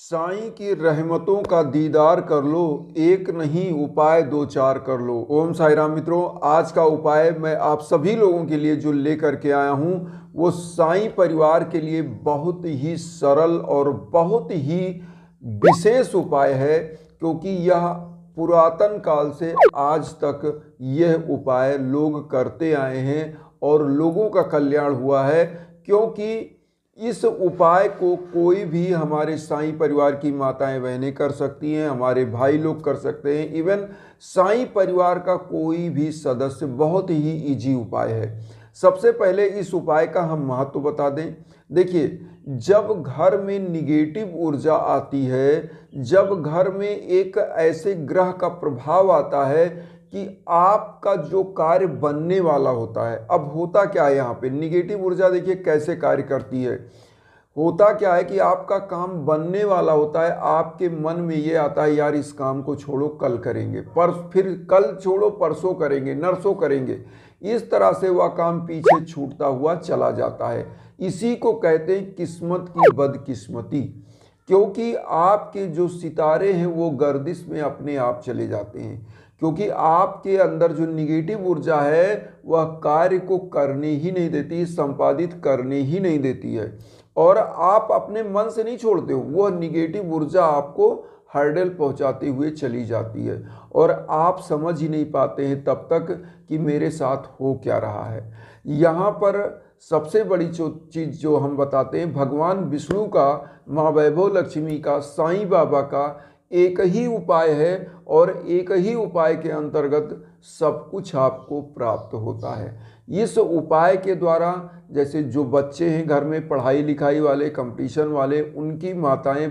साईं की रहमतों का दीदार कर लो, एक नहीं उपाय दो चार कर लो। ओम साई राम मित्रों, आज का उपाय मैं आप सभी लोगों के लिए जो लेकर के आया हूँ वो साईं परिवार के लिए बहुत ही सरल और बहुत ही विशेष उपाय है, क्योंकि यह पुरातन काल से आज तक यह उपाय लोग करते आए हैं और लोगों का कल्याण हुआ है। क्योंकि इस उपाय को कोई भी हमारे साईं परिवार की माताएं बहनें कर सकती हैं, हमारे भाई लोग कर सकते हैं, इवन साईं परिवार का कोई भी सदस्य। बहुत ही इजी उपाय है। सबसे पहले इस उपाय का हम महत्व बता दें। देखिए, जब घर में निगेटिव ऊर्जा आती है, जब घर में एक ऐसे ग्रह का प्रभाव आता है कि आपका जो कार्य बनने वाला होता है, अब होता क्या है यहाँ पे, निगेटिव ऊर्जा देखिए कैसे कार्य करती है। होता क्या है कि आपका काम बनने वाला होता है, आपके मन में ये आता है यार इस काम को छोड़ो कल करेंगे, फिर कल छोड़ो परसों करेंगे, नरसों करेंगे। इस तरह से वह काम पीछे छूटता हुआ चला जाता है। इसी को कहते हैं किस्मत की बदकिस्मती, क्योंकि आपके जो सितारे हैं वो गर्दिश में अपने आप चले जाते हैं, क्योंकि आपके अंदर जो निगेटिव ऊर्जा है वह कार्य को करने ही नहीं देती, संपादित करने ही नहीं देती है। और आप अपने मन से नहीं छोड़ते हो, वह निगेटिव ऊर्जा आपको हर्डल पहुंचाते हुए चली जाती है और आप समझ ही नहीं पाते हैं तब तक कि मेरे साथ हो क्या रहा है। यहाँ पर सबसे बड़ी चीज़ जो हम बताते हैं, भगवान विष्णु का, माँ वैभव लक्ष्मी का, साईं बाबा का एक ही उपाय है और एक ही उपाय के अंतर्गत सब कुछ आपको प्राप्त होता है। इस उपाय के द्वारा जैसे जो बच्चे हैं घर में पढ़ाई लिखाई वाले, कंपटीशन वाले, उनकी माताएं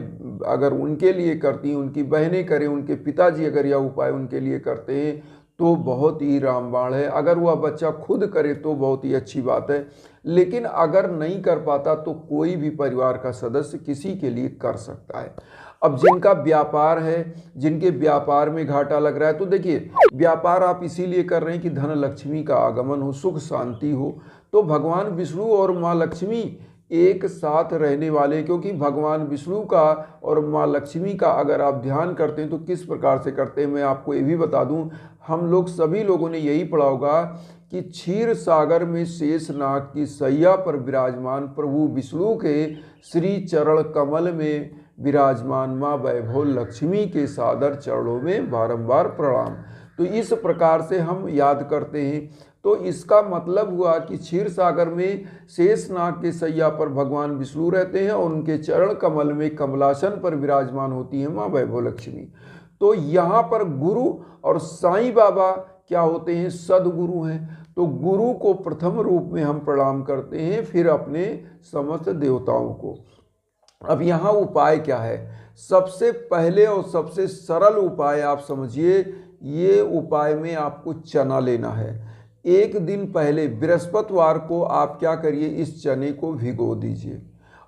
अगर उनके लिए करती हैं, उनकी बहनें करें, उनके पिताजी अगर यह उपाय उनके लिए करते हैं तो बहुत ही रामबाण है। अगर वह बच्चा खुद करे तो बहुत ही अच्छी बात है, लेकिन अगर नहीं कर पाता तो कोई भी परिवार का सदस्य किसी के लिए कर सकता है। अब जिनका व्यापार है, जिनके व्यापार में घाटा लग रहा है, तो देखिए व्यापार आप इसीलिए कर रहे हैं कि धन लक्ष्मी का आगमन हो, सुख शांति हो। तो भगवान विष्णु और माँ लक्ष्मी एक साथ रहने वाले, क्योंकि भगवान विष्णु का और माँ लक्ष्मी का अगर आप ध्यान करते हैं तो किस प्रकार से करते हैं मैं आपको ये भी बता दूं। हम लोग सभी लोगों ने यही पढ़ा होगा कि क्षीर सागर में शेषनाग की सैया पर विराजमान प्रभु विष्णु के श्री चरण कमल में विराजमान माँ वैभव लक्ष्मी के सादर चरणों में बारंबार प्रणाम। तो इस प्रकार से हम याद करते हैं। तो इसका मतलब हुआ कि क्षीर सागर में शेषनाग के सैया पर भगवान विष्णु रहते हैं और उनके चरण कमल में कमलासन पर विराजमान होती है माँ वैभव लक्ष्मी। तो यहाँ पर गुरु और साईं बाबा क्या होते हैं, सदगुरु हैं। तो गुरु को प्रथम रूप में हम प्रणाम करते हैं, फिर अपने समस्त देवताओं को। अब यहाँ उपाय क्या है, सबसे पहले और सबसे सरल उपाय आप समझिए, ये उपाय में आपको चना लेना है। एक दिन पहले बृहस्पतिवार को आप क्या करिए, इस चने को भिगो दीजिए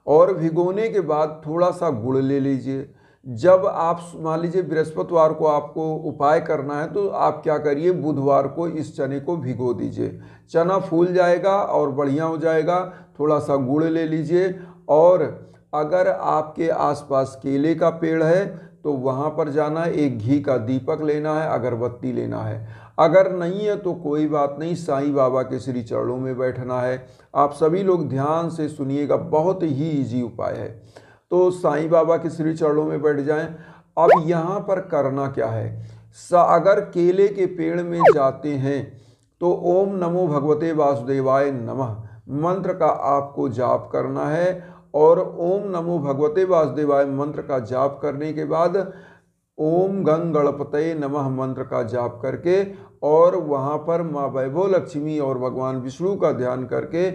और भिगोने के बाद थोड़ा सा गुड़ ले लीजिए। जब आप मान लीजिए बृहस्पतिवार को आपको उपाय करना है तो आप क्या करिए, बुधवार को इस चने को भिगो दीजिए। चना फूल जाएगा और बढ़िया हो जाएगा। थोड़ा सा गुड़ ले लीजिए और अगर आपके आसपास केले का पेड़ है तो वहाँ पर जाना है, एक घी का दीपक लेना है, अगरबत्ती लेना है। अगर नहीं है तो कोई बात नहीं, साईं बाबा के श्री चरणों में बैठना है। आप सभी लोग ध्यान से सुनिएगा, बहुत ही इजी उपाय है। तो साईं बाबा के श्री चरणों में बैठ जाएं। अब यहाँ पर करना क्या है, अगर केले के पेड़ में जाते हैं तो ओम नमो भगवते वासुदेवाय नमः मंत्र का आपको जाप करना है और ओम नमो भगवते वासुदेवाय मंत्र का जाप करने के बाद ओम गंग गणपतये नमः मंत्र का जाप करके और वहाँ पर माँ वैभव लक्ष्मी और भगवान विष्णु का ध्यान करके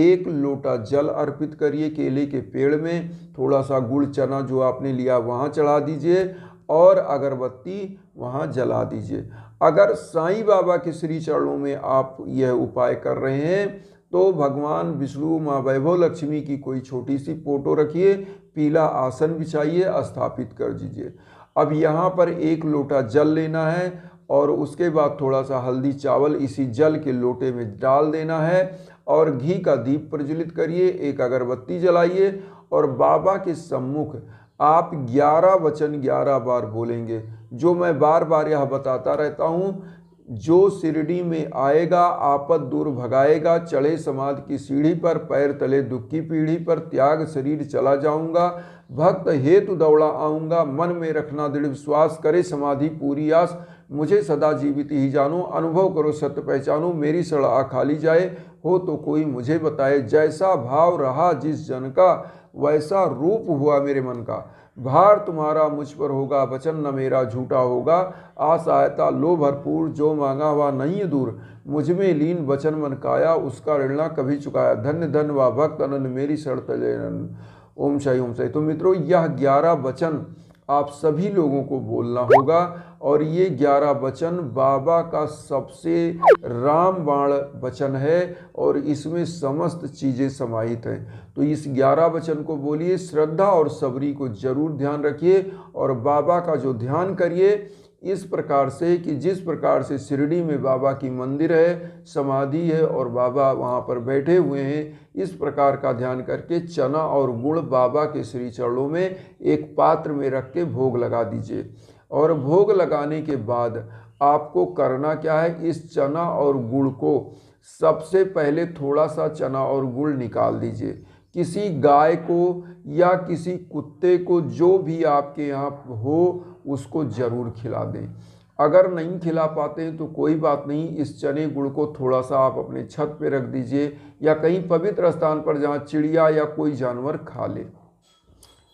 एक लोटा जल अर्पित करिए केले के पेड़ में। थोड़ा सा गुड़ चना जो आपने लिया वहाँ चढ़ा दीजिए और अगरबत्ती वहाँ जला दीजिए। अगर साईं बाबा के श्री चरणों में आप यह उपाय कर रहे हैं तो भगवान विष्णु माँ वैभव लक्ष्मी की कोई छोटी सी फोटो रखिए, पीला आसन बिछाइए, स्थापित कर दीजिए। अब यहाँ पर एक लोटा जल लेना है और उसके बाद थोड़ा सा हल्दी चावल इसी जल के लोटे में डाल देना है और घी का दीप प्रज्वलित करिए, एक अगरबत्ती जलाइए और बाबा के सम्मुख आप 11 वचन 11 बार बोलेंगे, जो मैं बार बार यह बताता रहता हूँ। जो शिरडी में आएगा आपद दूर भगाएगा, चढ़े समाधि की सीढ़ी पर, पैर तले दुख की पीढ़ी पर, त्याग शरीर चला जाऊंगा, भक्त हेतु दौड़ा आऊंगा, मन में रखना दृढ़ विश्वास, करे समाधि पूरी आस, मुझे सदा जीवित ही जानो, अनुभव करो सत्य पहचानो, मेरी सड़ा खाली जाए, हो तो कोई मुझे बताए, जैसा भाव रहा जिस जन का, वैसा रूप हुआ मेरे मन का, भार तुम्हारा मुझ पर होगा, वचन न मेरा झूठा होगा, आस आयता लो भरपूर, जो मांगा हुआ नहीं दूर, मुझ में लीन वचन मन काया, उसका ऋण ना कभी चुकाया, धन्य धन व भक्त अनंत मेरी शर्त लेन। ओम शाई ओम शाई। तो मित्रों, यह 11 वचन आप सभी लोगों को बोलना होगा, और ये 11 वचन बाबा का सबसे रामबाण वचन है, और इसमें समस्त चीज़ें समाहित हैं। तो इस 11 वचन को बोलिए, श्रद्धा और सबरी को जरूर ध्यान रखिए, और बाबा का जो ध्यान करिए इस प्रकार से कि जिस प्रकार से शिरडी में बाबा की मंदिर है, समाधि है और बाबा वहाँ पर बैठे हुए हैं, इस प्रकार का ध्यान करके चना और गुड़ बाबा के श्री चरणों में एक पात्र में रख के भोग लगा दीजिए। और भोग लगाने के बाद आपको करना क्या है, इस चना और गुड़ को सबसे पहले थोड़ा सा चना और गुड़ निकाल दीजिए, किसी गाय को या किसी कुत्ते को, जो भी आपके यहाँ हो, उसको जरूर खिला दें। अगर नहीं खिला पाते हैं तो कोई बात नहीं, इस चने गुड़ को थोड़ा सा आप अपने छत पे रख दीजिए, या कहीं पवित्र स्थान पर जहाँ चिड़िया या कोई जानवर खा ले।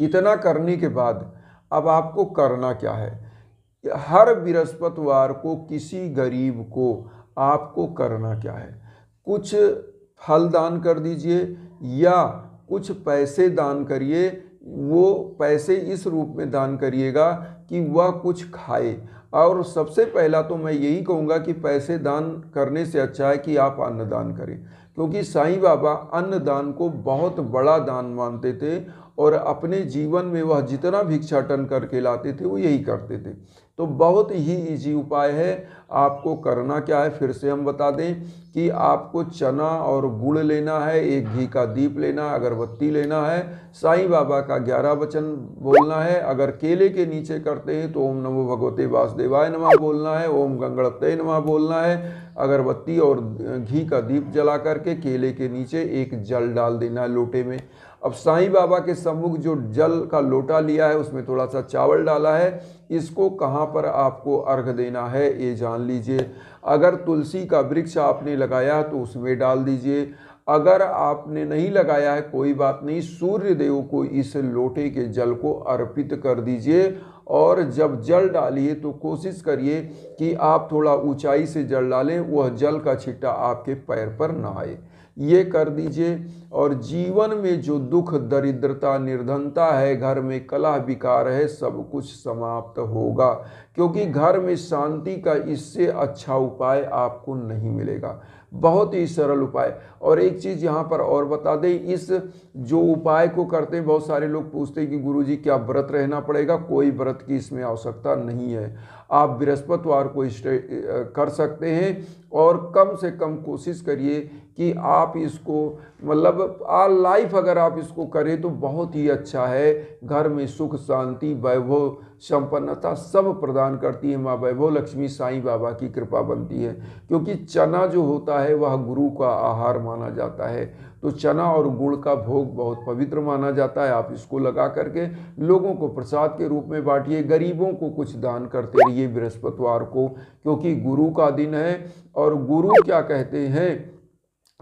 इतना करने के बाद अब आपको करना क्या है, हर बृहस्पतिवार को किसी गरीब को आपको करना क्या है, कुछ फल दान कर दीजिए या कुछ पैसे दान करिए। वो पैसे इस रूप में दान करिएगा कि वह कुछ खाए। और सबसे पहला तो मैं यही कहूँगा कि पैसे दान करने से अच्छा है कि आप अन्न दान करें, क्योंकि साईं बाबा अन्न दान को बहुत बड़ा दान मानते थे, और अपने जीवन में वह जितना भिक्षाटन करके लाते थे वो यही करते थे। तो बहुत ही इजी उपाय है। आपको करना क्या है, फिर से हम बता दें कि आपको चना और गुड़ लेना है, एक घी का दीप लेना है, अगरबत्ती लेना है, साईं बाबा का 11 वचन बोलना है। अगर केले के नीचे करते हैं तो ओम नमो भगवते वासुदेवाय नमः बोलना है, ओम गंगणपतये नमः बोलना है। अगरबत्ती और घी का दीप जला करके केले के नीचे एक जल डाल देना है लोटे में। अब साईं बाबा के सम्मुख जो जल का लोटा लिया है उसमें थोड़ा सा चावल डाला है, इसको कहाँ पर आपको अर्घ देना है ये जान लीजिए। अगर तुलसी का वृक्ष आपने लगाया तो उसमें डाल दीजिए, अगर आपने नहीं लगाया है कोई बात नहीं, सूर्य देव को इस लोटे के जल को अर्पित कर दीजिए। और जब जल डालिए तो कोशिश करिए कि आप थोड़ा ऊंचाई से जल डालें, वह जल का छिट्टा आपके पैर पर ना आए, ये कर दीजिए। और जीवन में जो दुख दरिद्रता निर्धनता है, घर में कलह विकार है, सब कुछ समाप्त होगा, क्योंकि घर में शांति का इससे अच्छा उपाय आपको नहीं मिलेगा। बहुत ही सरल उपाय। और एक चीज़ यहाँ पर और बता दें, इस जो उपाय को करते हैं, बहुत सारे लोग पूछते हैं कि गुरुजी क्या व्रत रहना पड़ेगा? कोई व्रत की इसमें आवश्यकता नहीं है। आप बृहस्पतिवार को कर सकते हैं, और कम से कम कोशिश करिए कि आप इसको मतलब ऑल लाइफ अगर आप इसको करें तो बहुत ही अच्छा है। घर में सुख शांति वैभव संपन्नता सब प्रदान करती है माँ वैभव लक्ष्मी साईं बाबा की कृपा बनती है, क्योंकि चना जो होता है वह गुरु का आहार माना जाता है। तो चना और गुड़ का भोग बहुत पवित्र माना जाता है। आप इसको लगा करके लोगों को प्रसाद के रूप में बांटिए, गरीबों को कुछ दान करते रहिए बृहस्पतिवार को, क्योंकि गुरु का दिन है। और गुरु क्या कहते हैं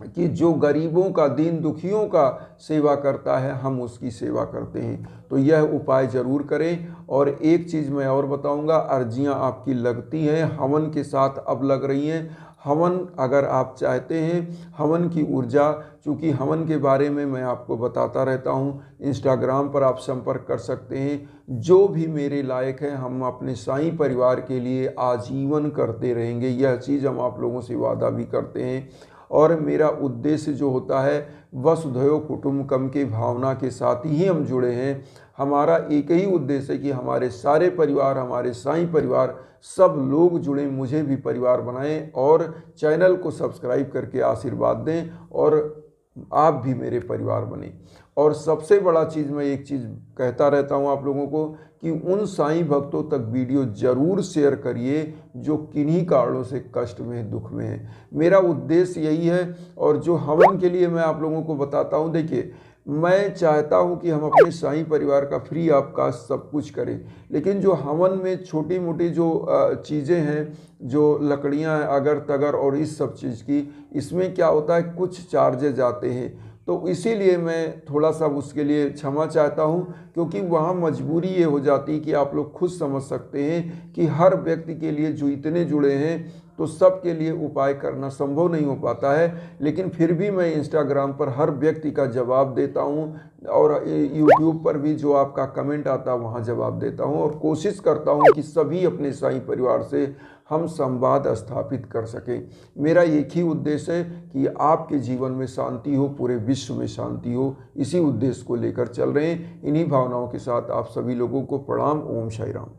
कि जो गरीबों का, दीन दुखियों का सेवा करता है, हम उसकी सेवा करते हैं। तो यह उपाय जरूर करें। और एक चीज़ मैं और बताऊंगा, अर्जियां आपकी लगती हैं, हवन के साथ अब लग रही हैं। हवन अगर आप चाहते हैं, हवन की ऊर्जा, चूँकि हवन के बारे में मैं आपको बताता रहता हूँ, इंस्टाग्राम पर आप संपर्क कर सकते हैं। जो भी मेरे लायक है हम अपने साईं परिवार के लिए आजीवन करते रहेंगे, यह चीज़ हम आप लोगों से वादा भी करते हैं। और मेरा उद्देश्य जो होता है, वसुधैव कुटुंबकम की भावना के साथ ही हम जुड़े हैं। हमारा एक ही उद्देश्य है कि हमारे सारे परिवार, हमारे साईं परिवार, सब लोग जुड़ें, मुझे भी परिवार बनाएं। और चैनल को सब्सक्राइब करके आशीर्वाद दें। और आप भी मेरे परिवार बने। और सबसे बड़ा चीज़, मैं एक चीज़ कहता रहता हूँ आप लोगों को कि उन साईं भक्तों तक वीडियो ज़रूर शेयर करिए जो किन्हीं कारणों से कष्ट में है, दुख में है। मेरा उद्देश्य यही है। और जो हवन के लिए मैं आप लोगों को बताता हूँ, देखिए मैं चाहता हूं कि हम अपने साईं परिवार का फ्री ऑफ कास्ट सब कुछ करें, लेकिन जो हवन में छोटी मोटी जो चीज़ें हैं, जो लकड़ियां हैं अगर तगर और इस सब चीज़ की, इसमें क्या होता है कुछ चार्जेज आते हैं। तो इसीलिए मैं थोड़ा सा उसके लिए क्षमा चाहता हूं, क्योंकि वहाँ मजबूरी ये हो जाती है कि आप लोग खुद समझ सकते हैं कि हर व्यक्ति के लिए जो इतने जुड़े हैं तो सबके लिए उपाय करना संभव नहीं हो पाता है। लेकिन फिर भी मैं इंस्टाग्राम पर हर व्यक्ति का जवाब देता हूं और यूट्यूब पर भी जो आपका कमेंट आता है वहां जवाब देता हूं, और कोशिश करता हूं कि सभी अपने साईं परिवार से हम संवाद स्थापित कर सकें। मेरा एक ही उद्देश्य है कि आपके जीवन में शांति हो, पूरे विश्व में शांति हो। इसी उद्देश्य को लेकर चल रहे हैं। इन्हीं भावनाओं के साथ आप सभी लोगों को प्रणाम। ओम साई राम।